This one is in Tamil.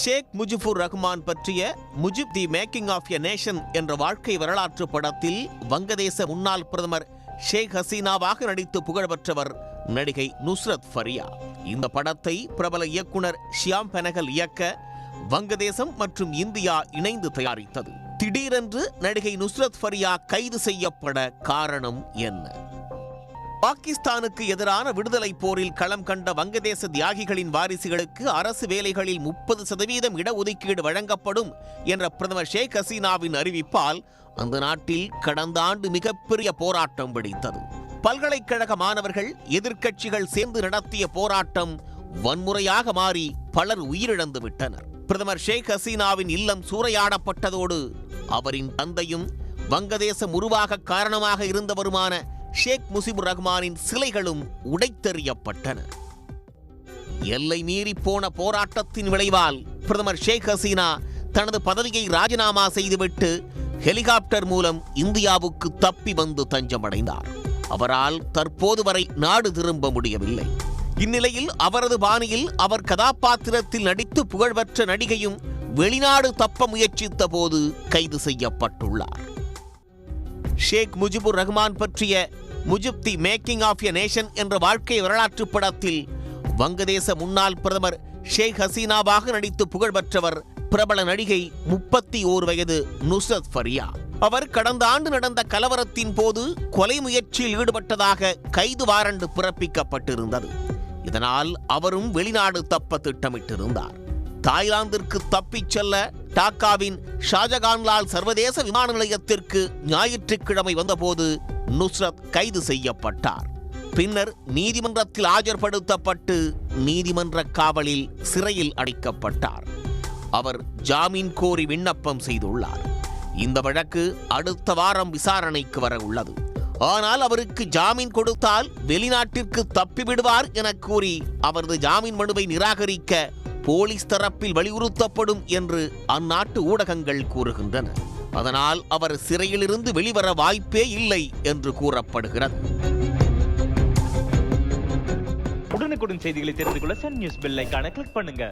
ஷேக் முஜிபுர் ரஹ்மான் பற்றிய Mujib the making of a nation என்ற வாழ்க்கை வரலாற்று படத்தில் வங்கதேச முன்னாள் பிரதமர் ஷேக் ஹசீனாவாக நடித்து புகழ்பெற்றவர் நடிகை நுஸ்ரத் ஃபரியா. இந்த படத்தை பிரபல இயக்குனர் ஷியாம் பெனகல் இயக்க வங்கதேசம் மற்றும் இந்தியா இணைந்து தயாரித்தது. திடீரென்று நடிகை நுஸ்ரத் ஃபரியா கைது செய்யப்பட காரணம் என்ன? பாகிஸ்தானுக்கு எதிரான விடுதலை போரில் களம் கண்ட வங்கதேச தியாகிகளின் வாரிசுகளுக்கு அரசு வேலைகளில் 30% இடஒதுக்கீடு வழங்கப்படும் என்ற பிரதமர் ஷேக் ஹசீனாவின் அறிவிப்பால் அந்த நாட்டில் கடந்த ஆண்டு மிகப்பெரிய போராட்டம் வெடித்தது. பல்கலைக்கழக மாணவர்கள், எதிர்க்கட்சிகள் சேர்ந்து நடத்திய போராட்டம் வன்முறையாக மாறி பலர் உயிரிழந்து விட்டனர். பிரதமர் ஷேக் ஹசீனாவின் இல்லம் சூறையாடப்பட்டதோடு அவரின் தந்தையும் வங்கதேசம் உருவாக காரணமாக இருந்தவருமான ஷேக் முஜிபுர் ரஹ்மானின் சிலைகளும் உடைத்தெறியப்பட்டன. எல்லை மீறி போன போராட்டத்தின் விளைவால் பிரதமர் ஷேக் ஹசீனா தனது பதவியை ராஜினாமா செய்துவிட்டு ஹெலிகாப்டர் மூலம் இந்தியாவுக்கு தப்பி வந்து தஞ்சமடைந்தார். அவரால் தற்போது வரை நாடு திரும்ப முடியவில்லை. இந்நிலையில் அவரது பாணியில் அவர் கதாபாத்திரத்தில் நடித்து புகழ்பெற்ற நடிகையும் வெளிநாடு தப்ப முயற்சித்த போது கைது செய்யப்பட்டுள்ளார். ஷேக் முஜிபுர் ரஹ்மான் பற்றிய Mujib the making of a nation என்ற வாழ்க்கை வரலாற்று படத்தில் வங்கதேச முன்னாள் பிரதமர் ஷேக் ஹசீனாவாக நடித்து புகழ்பெற்றவர் பிரபல நடிகை 31 வயது நுஸ்ரத் ஃபரியா. அவர் கடந்த ஆண்டு நடந்த கலவரத்தின் போது கொலை முயற்சியில் ஈடுபட்டதாக கைது வாரண்டு பிறப்பிக்கப்பட்டிருந்தது. இதனால் அவரும் வெளிநாடு தப்ப திட்டமிட்டிருந்தார். தாய்லாந்திற்கு தப்பிச் செல்ல டாக்காவின் ஷாஜகான்லால் சர்வதேச விமான நிலையத்திற்கு ஞாயிற்றுக்கிழமை வந்தபோது நுஸ்ரத் கைது செய்யப்பட்டார். பின்னர் நீதிமன்றத்தில் ஆஜர்படுத்தப்பட்டு நீதிமன்ற காவலில் சிறையில் அடைக்கப்பட்டார். அவர் ஜாமீன் கோரி விண்ணப்பம் செய்துள்ளார். இந்த வழக்கு அடுத்த வாரம் விசாரணைக்கு வர உள்ளது. ஆனால் அவருக்கு ஜாமீன் கொடுத்தால் வெளிநாட்டிற்கு தப்பிவிடுவார் என கூறி அவரது ஜாமீன் மனுவை நிராகரிக்க போலீஸ் தரப்பில் வலியுறுத்தப்படும் என்று அந்நாட்டு ஊடகங்கள் கூறுகின்றன. அதனால் அவர் சிறையிலிருந்து வெளிவர வாய்ப்பே இல்லை என்று கூறப்படுகிறது. உடனுக்குடன் செய்திகளை தெரிந்து கொள்ள சன் நியூஸ் பெல் ஐகானை கிளிக் பண்ணுங்க.